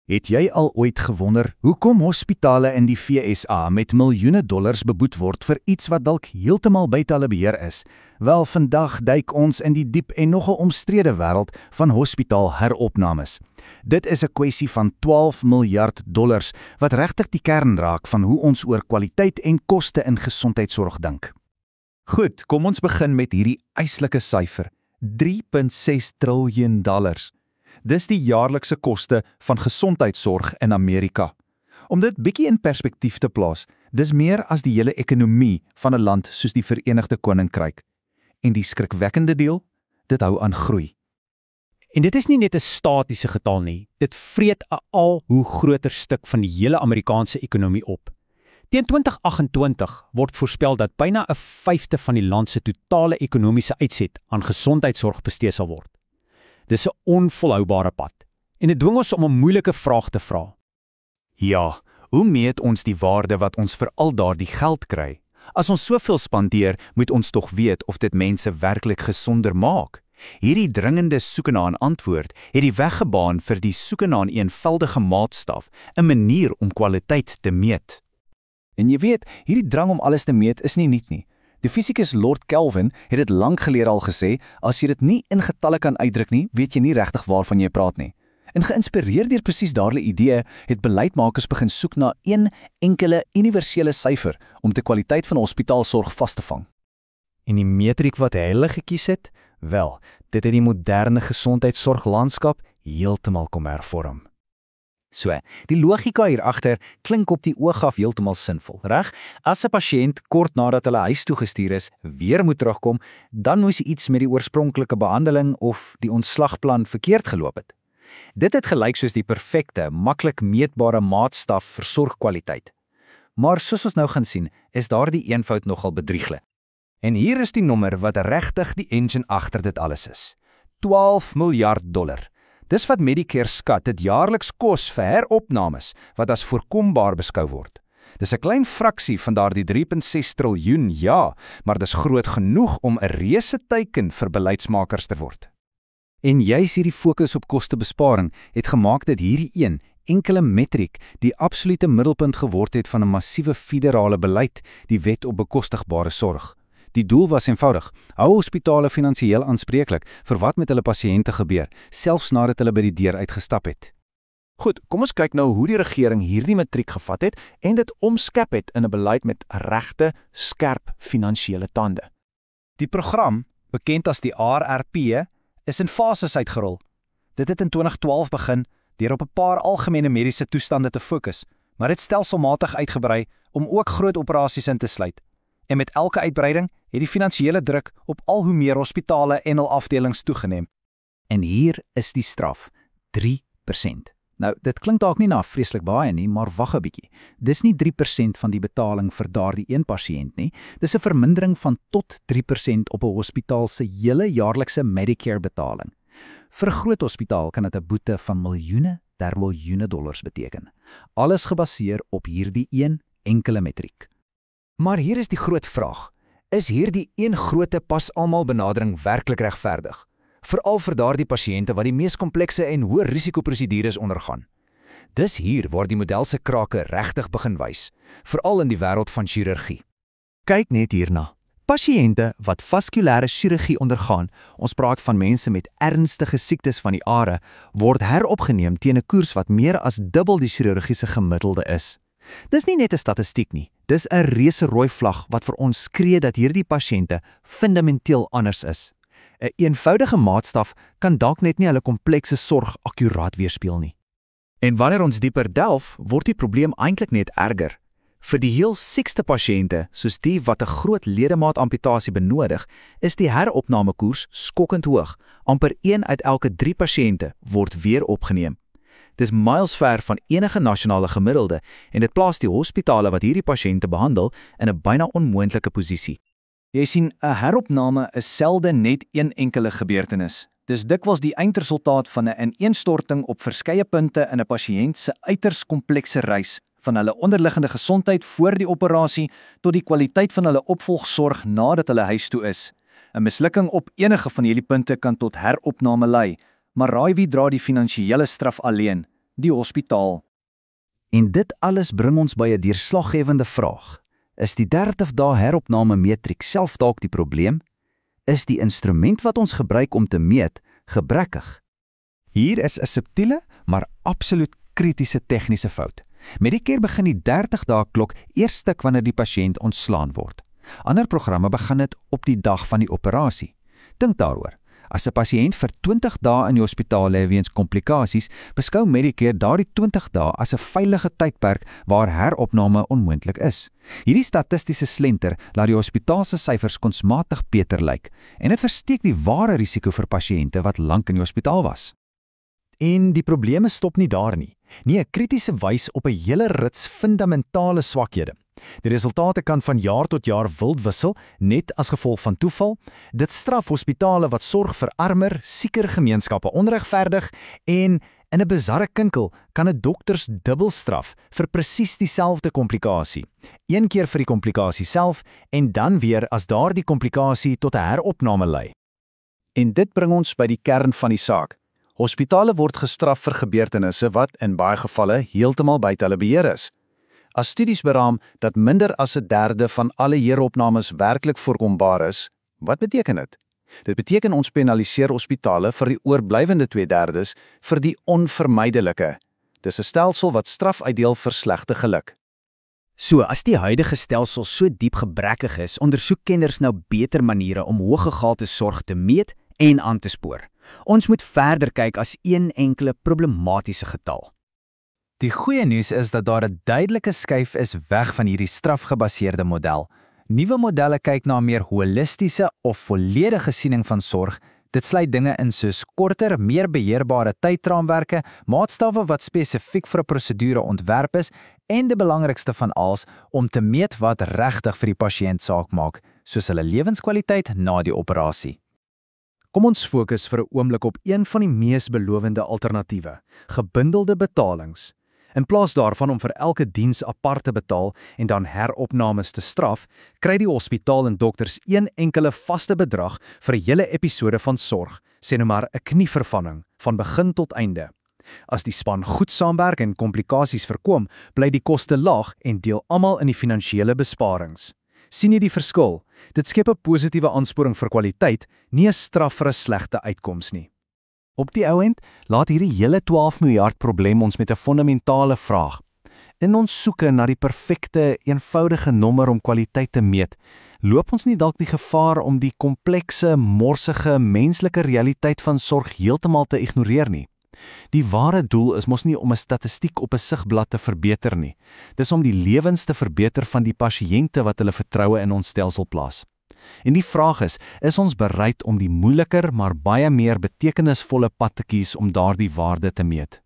Het jy al ooit gewonder hoekom hospitale in die VSA met miljoene dollars beboet word vir iets wat dalk heeltemal buite hulle beheer is? Wel, vandag duik ons in die diep en nogal omstrede wêreld van hospitaalheropnames. Dit is 'n kwessie van 12 miljard dollars wat regtig die kern raak van hoe ons oor kwaliteit en koste in gesondheidsorg dink. Goed, kom ons begin met hierdie eislike syfer. 3,6 triljoen dollars. Dis die jaarlikse koste van gesondheidsorg in Amerika. Om dit bietjie in perspektief te plaas, dis meer as die hele ekonomie van 'n land soos die Verenigde Koninkryk. En die skrikwekkende deel, dit hou aan groei. En dit is nie net 'n statiese getal nie, dit vreet 'n al hoe groter stuk van die hele Amerikaanse ekonomie op. Teen 2028 word voorspel dat byna 1/5 van die land se totale ekonomiese uitset aan gesondheidsorg bestee sal word. Dis 'n onvolhoubare pad, en dit dwing ons om 'n moeilike vraag te vra. Ja, hoe meet ons die waarde wat ons vir al daardie geld kry? As ons soveel spandeer, moet ons tog weet of dit mense werklik gesonder maak. Hierdie dringende soeke na 'n antwoord het die weg gebaan vir die soeke na 'n eenvoudige maatstaf, 'n manier om kwaliteit te meet. En jy weet, hierdie drang om alles te meet is nie nuut nie. Die fisikus Lord Kelvin het dit lank gelede al gesê, as jy dit nie in getalle kan uitdruk nie, weet jy nie regtig waarvan jy praat nie. En geïnspireer deur presies daardie idee, het beleidsmakers begin soek na een enkele universele syfer om die kwaliteit van hospitaalsorg vas te vang. En die metriek wat hulle gekies het, wel, dit het die moderne gesondheidsorglandskap heeltemal kom hervorm. So, die logika hierachter klink op die oog af heeltemal sinvol, reg? As 'n pasiënt kort nadat hulle huis toe gestuur is, weer moet terugkom, dan moes iets met die oorspronklike behandeling of die ontslagplan verkeerd geloop het. Dit het gelyk soos die perfekte, maklik meetbare maatstaf vir sorgkwaliteit. Maar soos ons nou gaan sien, is daardie eenvoud nogal bedrieglik. En hier is die nommer wat regtig die engine agter dit alles is. 12 miljard dollar. Dis wat Medicare skat dit jaarliks kos vir heropnames wat as voorkombaar beskou word. Dis 'n klein fraksie van daardie 3,6 triljoen, ja, maar dis groot genoeg om 'n reuse teiken vir beleidsmakers te word. En juis hierdie fokus op kostebesparing het gemaak dat hierdie een enkele metriek die absolute middelpunt geword het van 'n massiewe federale beleid, die wet op bekostigbare sorg. Die doel was eenvoudig: hou hospitale finansiëel aanspreeklik vir wat met hulle pasiënte gebeur, selfs nadat hulle by die deur uitgestap het. Goed, kom ons kyk nou hoe die regering hierdie matriek gevat het en dit omskep het in 'n beleid met regte, skerp finansiële tande. Die program, bekend as die RRP, is in fases uitgerol. Dit het in 2012 begin deur op 'n paar algemene mediese toestande te fokus, maar dit stelselmatig uitgebrei om ook groot operasies in te sluit. En met elke uitbreiding het die finansiële druk op al hoe meer hospitale en hul afdelings toegeneem. En hier is die straf: 3%. Nou, dit klink dalk nie na vreeslik baie nie, maar wag 'n bietjie. Dis nie 3% van die betaling vir daardie een pasiënt nie. Dis 'n vermindering van tot 3% op 'n hospitaal se hele jaarlikse Medicare betaling. Vir 'n groot hospitaal kan dit 'n boete van miljoene ter miljoene dollars beteken. Alles gebaseer op hierdie een enkele metriek. Maar hier is die groot vraag: is hierdie een grootte pas almal benadering werklik regverdig? Veral vir daardie pasiënte wat die mees komplekse en hoë risikoprosedures ondergaan. Dis hier waar die model se krake regtig begin wys, veral in die wêreld van chirurgie. Kyk net hierna. Pasiënte wat vaskulêre chirurgie ondergaan, ons praat van mense met ernstige siektes van die are, word heropgeneem teen 'n koers wat meer as dubbel die chirurgiese gemiddelde is. Dis nie net 'n statistiek nie, dis 'n reuse rooi vlag wat vir ons skree dat hierdie pasiënte fundamenteel anders is. 'n Eenvoudige maatstaf kan dalk net nie hulle komplekse sorg akkuraat weerspieël nie. En wanneer ons dieper delf, word die probleem eintlik net erger. Vir die heel siekste pasiënte, soos die wat 'n groot ledemaatamputasie benodig, is die heropnamekoers skokkend hoog. Amper 1 uit elke 3 pasiënte word weer opgeneem. Dis miles ver van enige nasionale gemiddelde en dit plaas die hospitale wat hierdie pasiënte behandel in 'n byna onmoontlike posisie. Jy sien, 'n heropname is selde net een enkele gebeurtenis. Dis dikwels die eindresultaat van 'n ineenstorting op verskeie punte in 'n pasiënt se uiters komplekse reis, van hulle onderliggende gesondheid voor die operasie tot die kwaliteit van hulle opvolgsorg nadat hulle huis toe is. 'n Mislukking op enige van hierdie punte kan tot heropname lei, maar raai wie dra die finansiële straf alleen? die hospitaal. En dit alles bring ons by 'n deurslaggewende vraag. Is die 30 dae heropname matriks self dalk die probleem? Is die instrument wat ons gebruik om te meet gebrekkig? Hier is 'n subtiele, maar absoluut kritiese tegniese fout. Medicare begin die 30 dae klok eers stik wanneer die pasiënt ontslaan word. Ander programme begin dit op die dag van die operasie. Dink daaroor. As 'n pasiënt vir 20 dae in die hospitaal lê weens komplikasies, beskou Medicare daardie 20 dae as 'n veilige tydperk waar heropname onmoontlik is. Hierdie statistiese slenter laat die hospitaal se syfers konsmatig beter lyk en dit versteek die ware risiko vir pasiënte wat lank in die hospitaal was. En die probleme stop nie daar nie. Nee, 'n kritiese wys op 'n hele rits fundamentale swakhede. Die resultate kan van jaar tot jaar wild wissel, net as gevolg van toeval. Dit straf hospitale wat sorg vir armer, sieker gemeenskappe onregverdig en in 'n bizarre kinkel kan 'n dokters dubbel straf vir presies dieselfde komplikasie. Een keer vir die komplikasie self en dan weer as daardie komplikasie tot 'n heropname lei. En dit bring ons by die kern van die saak. Hospitale word gestraf vir gebeurtenisse wat in baie gevalle heeltemal buite hulle beheer is. As studies beraam dat minder as 1/3 van alle heropnames werklik voorkombaar is, wat beteken dit? Dit beteken ons penaliseer hospitale vir die oorblywende 2/3 vir die onvermydelike. Dis 'n stelsel wat straf uitdeel vir slegte geluk. So, as die huidige stelsel so diep gebrekkig is, ondersoek kenners nou beter maniere om hoëgehalte sorg te meet en aan te spoor. Ons moet verder kyk as een enkele problematiese getal. Die goeie nuus is dat daar 'n duidelike skuif is weg van hierdie strafgebaseerde model. Nuwe modelle kyk na 'n meer holistiese of volledige siening van sorg. Dit sluit dinge in soos korter, meer beheerbare tydraamwerke, maatstawwe wat spesifiek vir 'n prosedure ontwerp is en die belangrikste van alles, om te meet wat regtig vir die pasiënt saak maak, soos hulle lewenskwaliteit na die operasie. Kom ons fokus vir 'n oomblik op een van die mees belovende alternatiewe, gebundelde betalings. In plaas daarvan om vir elke diens apart te betaal en dan heropnames te straf, kry die hospitaal en dokters een enkele vaste bedrag vir 'n hele episode van sorg, sê nou maar 'n knievervanning, van begin tot einde. As die span goed saamwerk en komplikasies voorkom, bly die koste laag en deel almal in die finansiële besparings. Sien jy die verskil? Dit skep 'n positiewe aansporing vir kwaliteit, nie 'n straf vir 'n slegte uitkoms nie. Op die ou end laat hierdie hele 12 miljard probleem ons met 'n fundamentale vraag. In ons soeke na die perfekte, eenvoudige nommer om kwaliteit te meet, loop ons nie dalk die gevaar om die komplekse, morsige, menslike realiteit van sorg heeltemal te ignoreer nie? Die ware doel is mos nie om 'n statistiek op 'n sigblad te verbeter nie. Dis om die lewens te verbeter van die pasiënte wat hulle vertroue in ons stelsel plaas. En die vraag is ons bereid om die moeiliker maar baie meer betekenisvolle pad te kies om daardie waarde te meet?